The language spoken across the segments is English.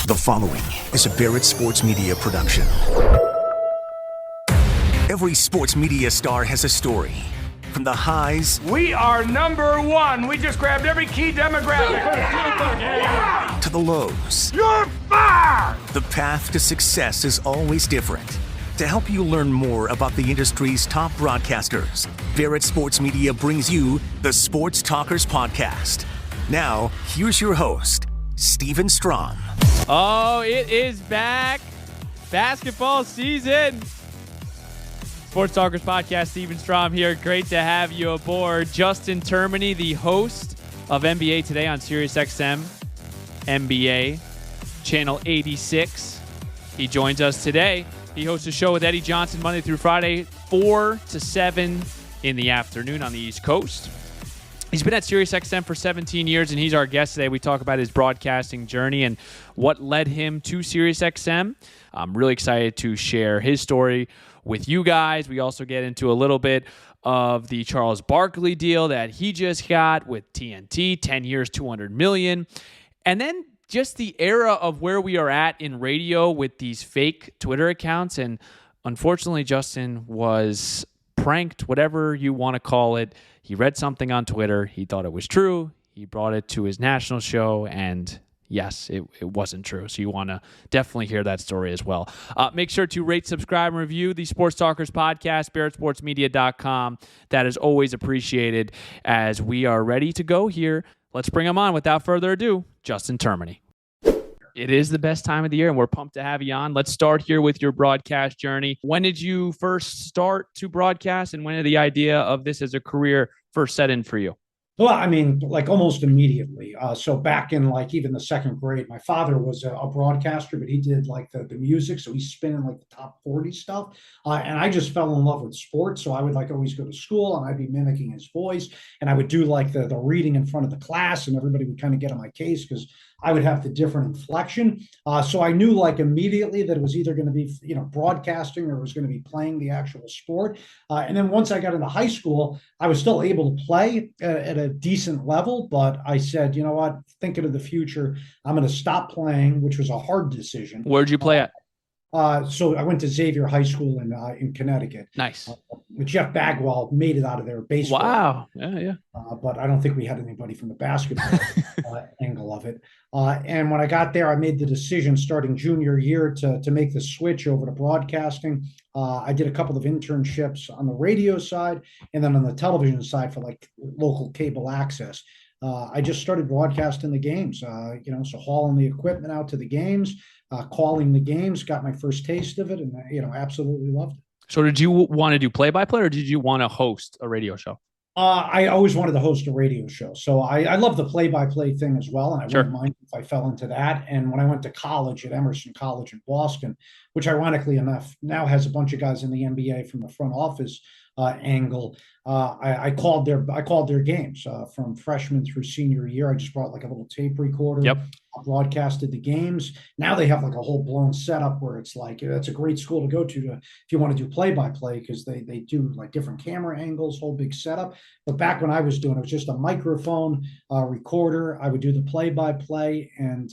The following is a Barrett Sports Media production. Every sports media star has a story. From the highs... We are number one. We just grabbed every key demographic. To the lows. You're fired! The path to success is always different. To help you learn more about the industry's top broadcasters, Barrett Sports Media brings you the Sports Talkers Podcast. Now, here's your host, Steven Strom. Oh, it is back. Basketball season. Sports Talkers Podcast, Steven Strom here. Great to have you aboard. Justin Termine, the host of NBA Today on SiriusXM, NBA, Channel 86. He joins us today. He hosts a show with Eddie Johnson Monday through Friday, 4 to 7 in the afternoon on the East Coast. He's been at SiriusXM for 17 years, and he's our guest today. We talk about his broadcasting journey and what led him to SiriusXM. I'm really excited to share his story with you guys. We also get into a little bit of the Charles Barkley deal that he just got with TNT, 10 years, $200 million. And then just the era of where we are at in radio with these fake Twitter accounts. And unfortunately, Justin was pranked, whatever you want to call it. He read something on Twitter. He thought it was true. He brought it to his national show, and yes, it wasn't true. So you want to definitely hear that story as well. Make sure to rate, subscribe, and review the Sports Talkers Podcast, BarrettSportsMedia.com. That is always appreciated as we are ready to go here. Let's bring him on. Without further ado, Justin Termine. It is the best time of the year, and we're pumped to have you on. Let's start here with your broadcast journey. When did you first start to broadcast, and when did the idea of this as a career first set in for you? Well, I mean, like almost immediately. So back in like even the second grade, my father was a broadcaster, but he did like the music. So he's spinning like the top 40 stuff. And I just fell in love with sports. So I would like always go to school and I'd be mimicking his voice. And I would do like the reading in front of the class, and everybody would kind of get on my case because I would have the different inflection. So I knew like immediately that it was either going to be, broadcasting or it was going to be playing the actual sport. And then once I got into high school, I was still able to play at a decent level, but I said, you know what, thinking of the future, I'm going to stop playing, which was a hard decision. Where'd you play at? So I went to Xavier High School in Connecticut. Nice. Jeff Bagwell made it out of there baseball. Wow. Yeah. But I don't think we had anybody from the basketball angle of it. And when I got there, I made the decision starting junior year to make the switch over to broadcasting. I did a couple of internships on the radio side and then on the television side for like local cable access. I just started broadcasting the games, so hauling the equipment out to the games, calling the games, got my first taste of it, and, absolutely loved it. So did you want to do play-by-play, or did you want to host a radio show? I always wanted to host a radio show. So I love the play-by-play thing as well, and I Sure. wouldn't mind if I fell into that. And when I went to college at Emerson College in Boston, which ironically enough now has a bunch of guys in the NBA from the front office angle, I called their games from freshman through senior year. I just brought like a little tape recorder. Yep. Broadcasted the games. Now they have like a whole blown setup where it's like, that's a great school to go to if you want to do play-by-play, because they do like different camera angles, whole big setup. But back when I was doing it, was just a microphone recorder. I would do the play-by-play and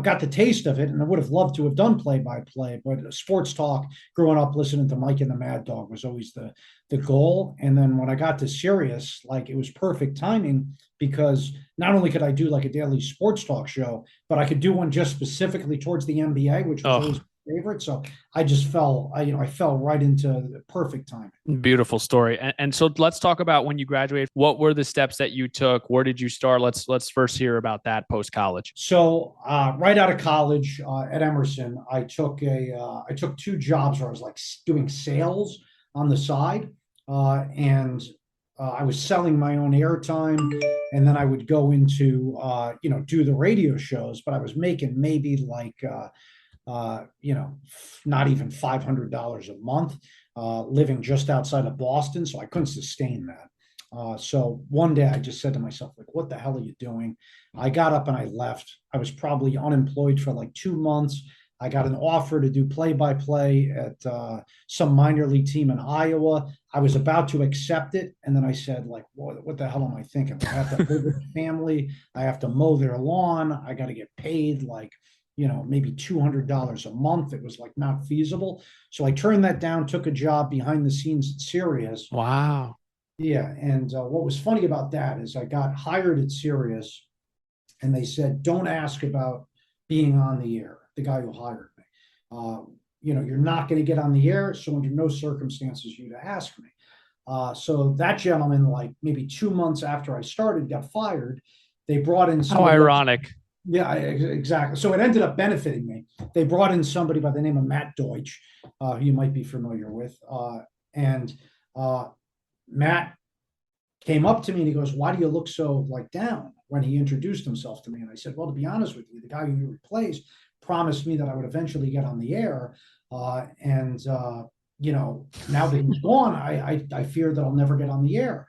got the taste of it, and I would have loved to have done play-by-play, but sports talk growing up listening to Mike and the Mad Dog was always the goal. And then when I got to Sirius, like it was perfect timing, because not only could I do like a daily sports talk show, but I could do one just specifically towards the NBA, which was always my favorite. So I just fell right into the perfect timing. Beautiful story. And so let's talk about when you graduated. What were the steps that you took? Where did you start? Let's first hear about that post-college. So right out of college at Emerson, I took two jobs where I was like doing sales on the side, and I was selling my own airtime, and then I would go into, do the radio shows, but I was making maybe like, not even $500 a month, living just outside of Boston. So I couldn't sustain that. So one day I just said to myself, like, what the hell are you doing? I got up and I left. I was probably unemployed for like 2 months. I got an offer to do play-by-play at some minor league team in Iowa. I was about to accept it, and then I said, like, what the hell am I thinking? I have to live with the family. I have to mow their lawn. I got to get paid like maybe $200 a month. It was like not feasible. So I turned that down, took a job behind the scenes at Sirius. Wow. Yeah. And what was funny about that is I got hired at Sirius and they said, don't ask about being on the air, the guy who hired me. You're not going to get on the air. So under no circumstances you to ask me. So that gentleman, like maybe 2 months after I started, got fired. They brought in How somebody. ironic. Yeah, exactly. So it ended up benefiting me. They brought in somebody by the name of Matt Deutsch, who you might be familiar with. And Matt came up to me and he goes, "Why do you look so like down?" When he introduced himself to me. And I said, "Well, to be honest with you, the guy who you replaced promised me that I would eventually get on the air. Now that he's gone, I fear that I'll never get on the air."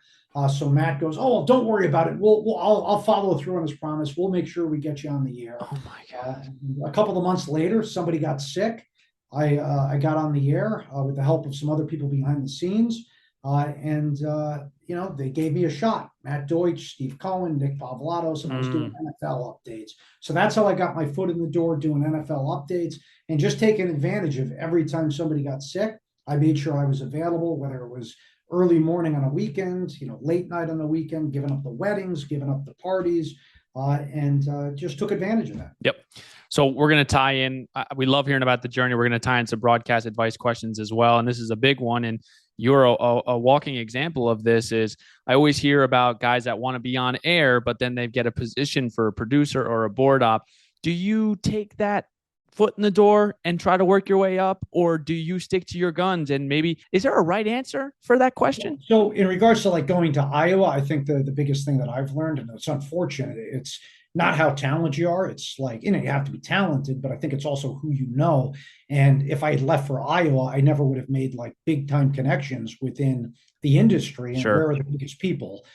So Matt goes, "Oh, well, don't worry about it. I'll follow through on his promise. We'll make sure we get you on the air." Oh my God. A couple of months later, somebody got sick. I got on the air with the help of some other people behind the scenes. They gave me a shot. Matt Deutsch, Steve Cohen, Nick Pavlatos, and I was doing NFL updates. So that's how I got my foot in the door doing NFL updates and just taking advantage of every time somebody got sick. I made sure I was available, whether it was early morning on a weekend, late night on the weekend, giving up the weddings, giving up the parties, and just took advantage of that. Yep. So we're going to tie in. We love hearing about the journey. We're going to tie in some broadcast advice questions as well. And this is a big one. And you're a walking example of this. Is I always hear about guys that want to be on air, but then they get a position for a producer or a board op. Do you take that foot in the door and try to work your way up, or do you stick to your guns? And maybe, is there a right answer for that question? So in regards to like going to Iowa, I think the biggest thing that I've learned, and it's unfortunate, it's not how talented you are. It's like, you have to be talented, but I think it's also who you know. And if I had left for Iowa, I never would have made like big time connections within the industry. And Sure. where are the biggest people?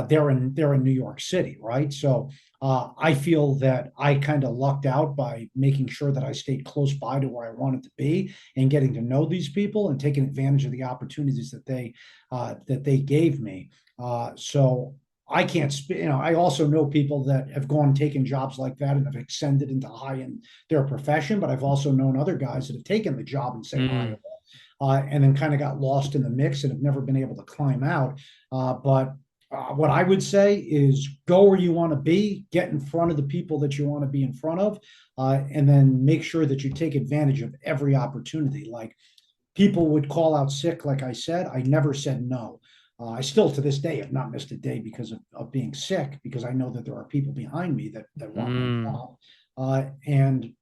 They're in New York City, right? So I feel that I kind of lucked out by making sure that I stayed close by to where I wanted to be and getting to know these people and taking advantage of the opportunities that they gave me. So I can't, I also know people that have gone and taken jobs like that and have extended into high in their profession, but I've also known other guys that have taken the job and say Iowa, and then kind of got lost in the mix and have never been able to climb out. But what I would say is go where you want to be, get in front of the people that you want to be in front of, and then make sure that you take advantage of every opportunity. Like people would call out sick, like I said, I never said no. I still to this day have not missed a day because of being sick, because I know that there are people behind me that want my job. And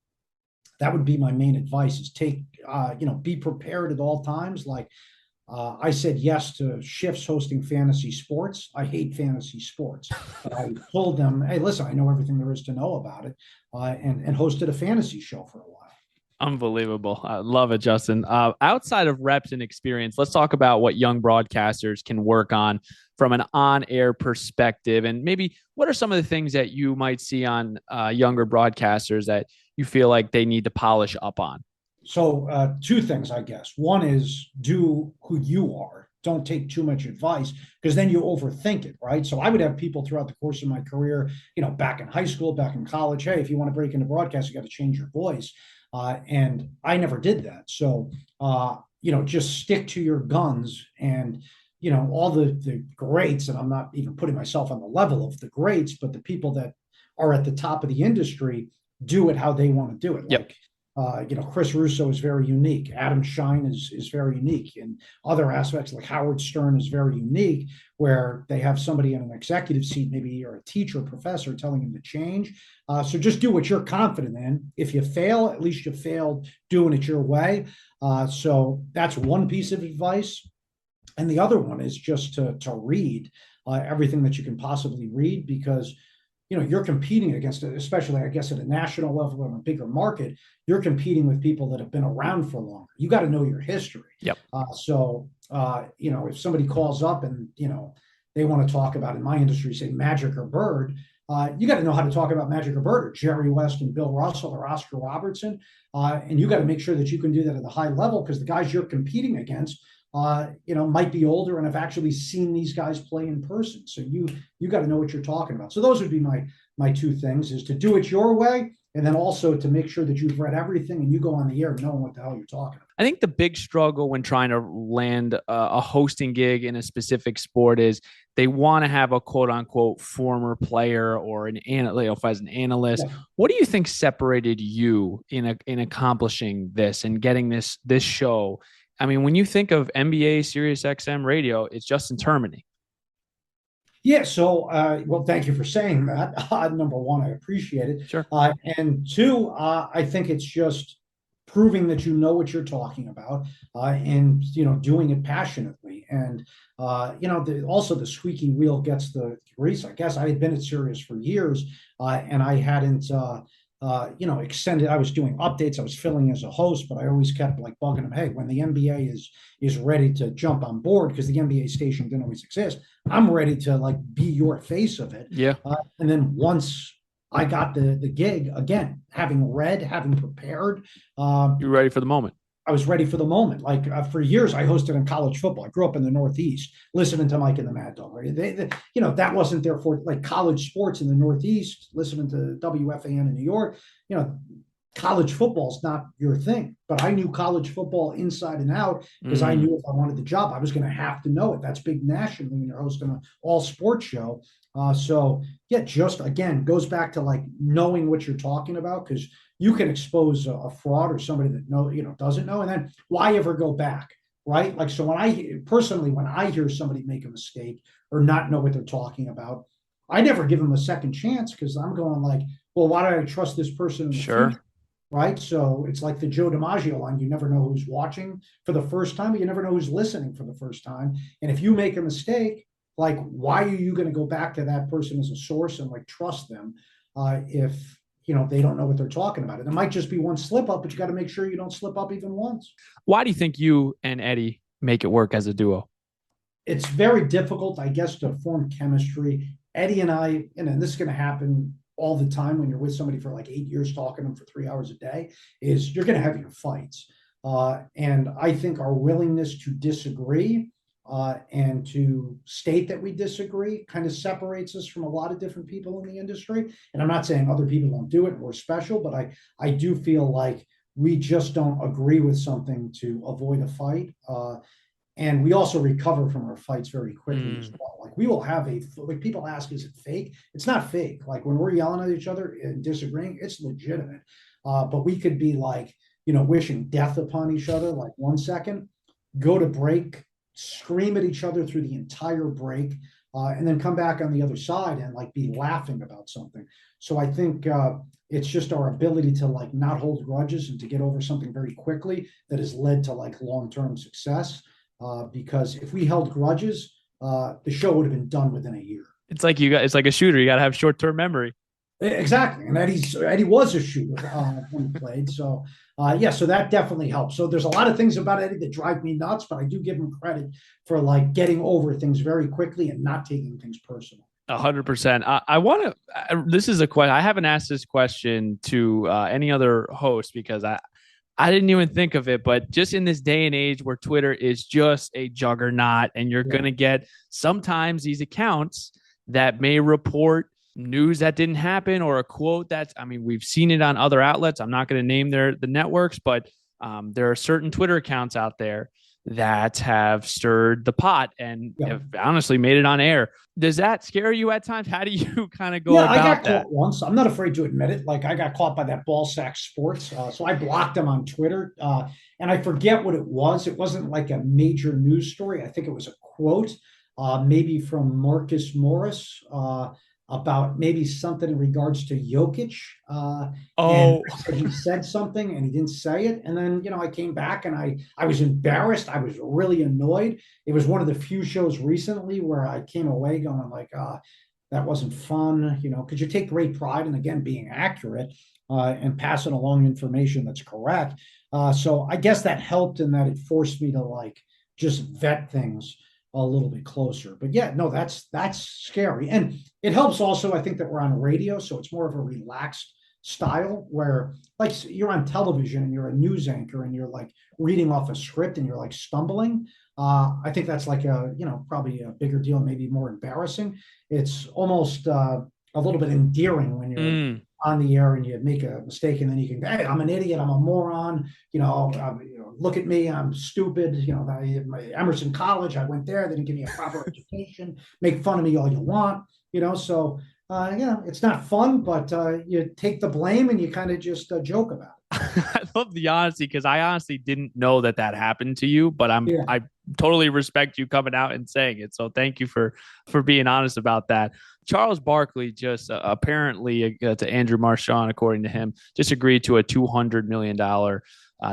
that would be my main advice is be prepared at all times. Like I said yes to shifts hosting fantasy sports. I hate fantasy sports. I told them, hey, listen, I know everything there is to know about it, and hosted a fantasy show for a while. Unbelievable. I love it, Justin. Outside of reps and experience, let's talk about what young broadcasters can work on from an on-air perspective. And maybe what are some of the things that you might see on younger broadcasters that you feel like they need to polish up on? So two things, I guess. One is do who you are. Don't take too much advice, because then you overthink it, right? So I would have people throughout the course of my career, back in high school, back in college, hey, if you want to break into broadcast, you got to change your voice. And I never did that. So, just stick to your guns and, all the greats, and I'm not even putting myself on the level of the greats, but the people that are at the top of the industry do it how they want to do it. Yep. Like, Chris Russo is very unique. Adam Shine is very unique. And other aspects like Howard Stern is very unique, where they have somebody in an executive seat, maybe you're a teacher, professor, telling them to change. So just do what you're confident in. If you fail, at least you failed doing it your way. So that's one piece of advice. And the other one is just to read everything that you can possibly read, because you're competing against it, especially, I guess, at a national level or a bigger market. You're competing with people that have been around for longer. You got to know your history. Yep. If somebody calls up and, they want to talk about, in my industry, say Magic or Bird, you got to know how to talk about Magic or Bird, or Jerry West and Bill Russell or Oscar Robertson. And you got to make sure that you can do that at a high level, because the guys you're competing against, might be older and have actually seen these guys play in person. So you got to know what you're talking about. So those would be my two things: is to do it your way and then also to make sure that you've read everything and you go on the air knowing what the hell you're talking about. I think the big struggle when trying to land a hosting gig in a specific sport is they want to have a quote unquote former player or an analyst. As an analyst, Yeah. what do you think separated you in accomplishing this and getting this show? I mean, when you think of NBA, SiriusXM radio, it's Justin Termine. Yeah, so well, thank you for saying that. Number one, I appreciate it. Sure. And two, I think it's just proving that you know what you're talking about, and doing it passionately. And also the squeaky wheel gets the grease. I guess I had been at Sirius for years, and I hadn't extended. I was doing updates. I was filling as a host, but I always kept like bugging them. Hey, when the NBA is ready to jump on board, because the NBA station didn't always exist, I'm ready to like be your face of it. Yeah. And then once I got the gig, again, having read, having prepared, you're ready for the moment. I was ready for the moment. Like for years, I hosted in college football. I grew up in the Northeast, listening to Mike and the Mad Dog. Right? That wasn't their for like college sports in the Northeast. Listening to WFAN in New York, college football is not your thing. But I knew college football inside and out because I knew if I wanted the job, I was going to have to know it. That's big nationally when you're hosting an all sports show. So yeah, just again goes back to like knowing what you're talking about, because you can expose a fraud or somebody that doesn't know, and then why ever go back, right? Like, so when I hear somebody make a mistake or not know what they're talking about, I never give them a second chance, because I'm going like, well, why do I trust this person in the future? Right? So it's like the Joe DiMaggio line: you never know who's watching for the first time, but you never know who's listening for the first time. And if you make a mistake, like, why are you going to go back to that person as a source and like trust them if they don't know what they're talking about? It might just be one slip up, but you got to make sure you don't slip up even once. Why do you think you and Eddie make it work as a duo? It's very difficult, I guess, to form chemistry. Eddie and I, and this is going to happen all the time when you're with somebody for like 8 years, talking to them for 3 hours a day, is you're going to have your fights. And I think our willingness to disagree and to state that we disagree kind of separates us from a lot of different people in the industry. And I'm not saying other people don't do it and we're special, but I do feel like we just don't agree with something to avoid a fight. And we also recover from our fights very quickly as well. Like, we will have like, people ask, is it fake? It's not fake. Like, when we're yelling at each other and disagreeing, it's legitimate. But we could be like, wishing death upon each other, like 1 second, go to break, scream at each other through the entire break, and then come back on the other side and like be laughing about something. So I think it's just our ability to like not hold grudges and to get over something very quickly that has led to like long-term success. Because if we held grudges, the show would have been done within a year. It's like it's like a shooter. You got to have short-term memory. Exactly. And Eddie was a shooter when he played. So so that definitely helps. So there's a lot of things about Eddie that drive me nuts, but I do give him credit for like getting over things very quickly and not taking things personal. 100%. I want to, this is a question. I haven't asked this question to any other host, because I didn't even think of it, but just in this day and age where Twitter is just a juggernaut, and you're going to get sometimes these accounts that may report news that didn't happen, or a quote we've seen it on other outlets. I'm not going to name the networks, but there are certain Twitter accounts out there that have stirred the pot and have honestly made it on air. Does that scare you at times? How do you kind of go about that? I got caught once. I'm not afraid to admit it. Like, I got caught by that Ballsack Sports. So I blocked them on Twitter. And I forget what it was. It wasn't like a major news story. I think it was a quote, maybe from Marcus Morris, about maybe something in regards to Jokic. And he said something and he didn't say it. And then, I came back and I was embarrassed. I was really annoyed. It was one of the few shows recently where I came away going like, that wasn't fun, because you take great pride in, again, being accurate and passing along information that's correct. So I guess that helped in that it forced me to like just vet things a little bit closer. But yeah, no, that's scary. And it helps also, I think, that we're on radio, so it's more of a relaxed style, where like you're on television and you're a news anchor and you're like reading off a script and you're like stumbling. I think that's like probably a bigger deal, maybe more embarrassing. It's almost a little bit endearing when you're on the air and you make a mistake and then you can, hey, I'm an idiot, I'm a moron, look at me, I'm stupid, my Emerson College, I went there, they didn't give me a proper education, make fun of me all you want, so it's not fun, but you take the blame and you kind of just joke about it. I love the honesty, because I honestly didn't know that happened to you, but I totally respect you coming out and saying it. So thank you for being honest about that. Charles Barkley just apparently, to Andrew Marchand, according to him, just agreed to a $200 million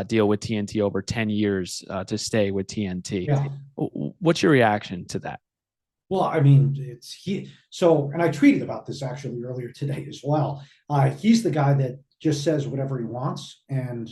deal with TNT over 10 years to stay with TNT. Yeah. What's your reaction to that? Well, I mean, and I tweeted about this actually earlier today as well. He's the guy that just says whatever he wants. And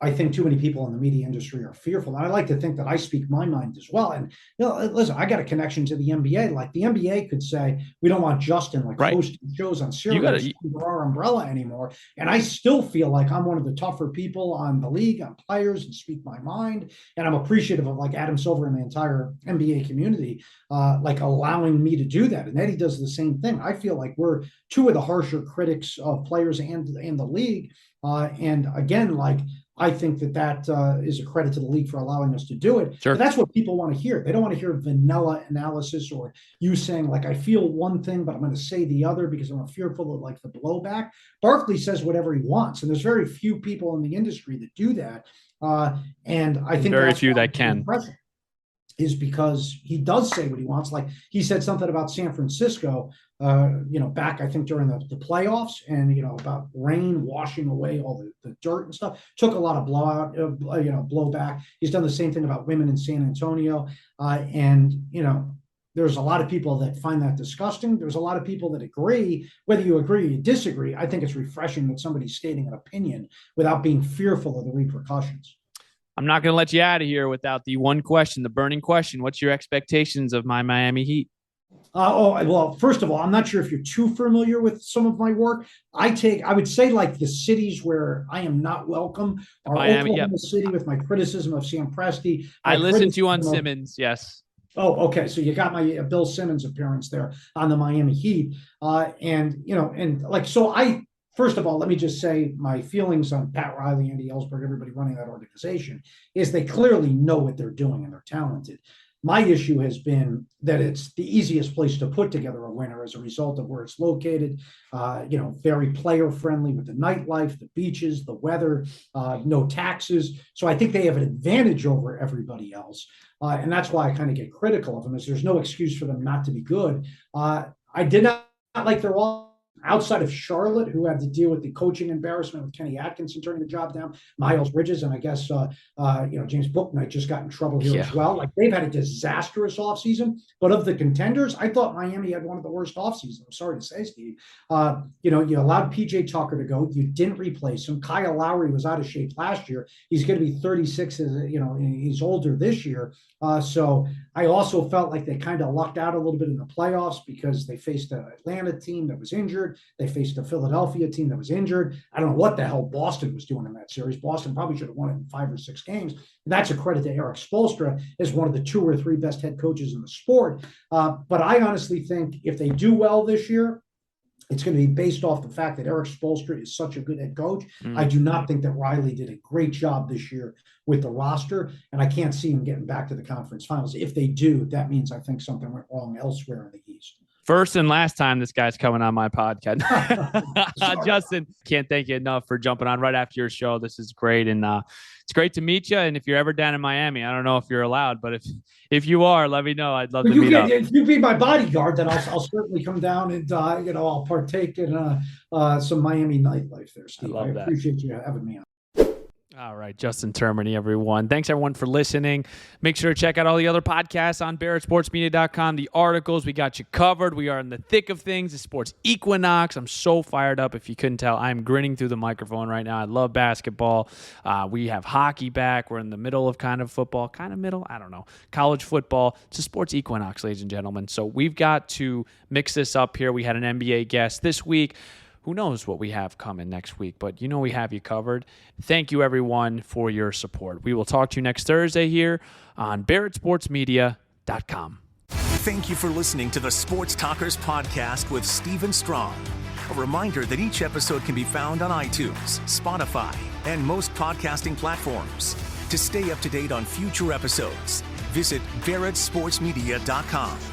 I think too many people in the media industry are fearful. And I like to think that I speak my mind as well. And listen, I got a connection to the NBA. Like the NBA could say, we don't want Justin hosting shows on Sirius under our umbrella anymore. And I still feel like I'm one of the tougher people on the league, on players, and speak my mind. And I'm appreciative of Adam Silver and the entire NBA community, allowing me to do that. And Eddie does the same thing. I feel like we're two of the harsher critics of players and the league. And again, I think that is a credit to the league for allowing us to do it. Sure. But that's what people want to hear. They don't want to hear vanilla analysis or you saying I feel one thing, but I'm going to say the other because I'm fearful of the blowback. Barkley says whatever he wants. And there's very few people in the industry that do that. And I think very few that can. Is because he does say what he wants. Like he said something about San Francisco, back, I think during the playoffs and, about rain washing away all the dirt and stuff. Took a lot of blowback. He's done the same thing about women in San Antonio. There's a lot of people that find that disgusting. There's a lot of people that agree. Whether you agree or you disagree, I think it's refreshing that somebody's stating an opinion without being fearful of the repercussions. I'm not going to let you out of here without the one question, the burning question. What's your expectations of my Miami Heat? Well, first of all, I'm not sure if you're too familiar with some of my work. I would say the cities where I am not welcome are Miami, Oklahoma City with my criticism of Sam Presti. I listened to you on Simmons. Yes. Oh, okay. So you got my Bill Simmons appearance there on the Miami Heat. First of all, let me just say my feelings on Pat Riley, Andy Ellsberg, everybody running that organization is they clearly know what they're doing and they're talented. My issue has been that it's the easiest place to put together a winner as a result of where it's located, very player friendly with the nightlife, the beaches, the weather, no taxes. So I think they have an advantage over everybody else. And that's why I kind of get critical of them is there's no excuse for them not to be good. I did not like their all. Outside of Charlotte, who had to deal with the coaching embarrassment with Kenny Atkinson turning the job down, Miles Bridges, and I guess James Bouknight just got in trouble here as well. They've had a disastrous offseason. But of the contenders, I thought Miami had one of the worst offseasons. I'm sorry to say, Steve. You allowed PJ Tucker to go. You didn't replace him. Kyle Lowry was out of shape last year. He's going to be 36. He's older this year. So I also felt like they kind of lucked out a little bit in the playoffs because they faced an Atlanta team that was injured. They faced a Philadelphia team that was injured. I don't know what the hell Boston was doing in that series. Boston probably should have won it in 5 or 6 games. And that's a credit to Eric Spoelstra as one of the 2 or 3 best head coaches in the sport. But I honestly think if they do well this year, it's going to be based off the fact that Eric Spoelstra is such a good head coach. I do not think that Riley did a great job this year with the roster, and I can't see him getting back to the conference finals. If they do, that means I think something went wrong elsewhere in the East. First and last time this guy's coming on my podcast. Justin, can't thank you enough for jumping on right after your show. This is great. And it's great to meet you. And if you're ever down in Miami, I don't know if you're allowed, but if you are, let me know. I'd love to meet up. If you be my bodyguard, then I'll certainly come down and, I'll partake in some Miami nightlife there, Steve. I appreciate you having me on. All right, Justin Termine, everyone. Thanks, everyone, for listening. Make sure to check out all the other podcasts on BarrettSportsMedia.com. The articles, we got you covered. We are in the thick of things. The sports equinox. I'm so fired up. If you couldn't tell, I'm grinning through the microphone right now. I love basketball. We have hockey back. We're in the middle of kind of football. Kind of middle? I don't know. College football. It's a sports equinox, ladies and gentlemen. So we've got to mix this up here. We had an NBA guest this week. Who knows what we have coming next week, but we have you covered. Thank you, everyone, for your support. We will talk to you next Thursday here on BarrettSportsMedia.com. Thank you for listening to the Sports Talkers podcast with Steven Strong. A reminder that each episode can be found on iTunes, Spotify, and most podcasting platforms. To stay up to date on future episodes, visit VeritSportsMedia.com.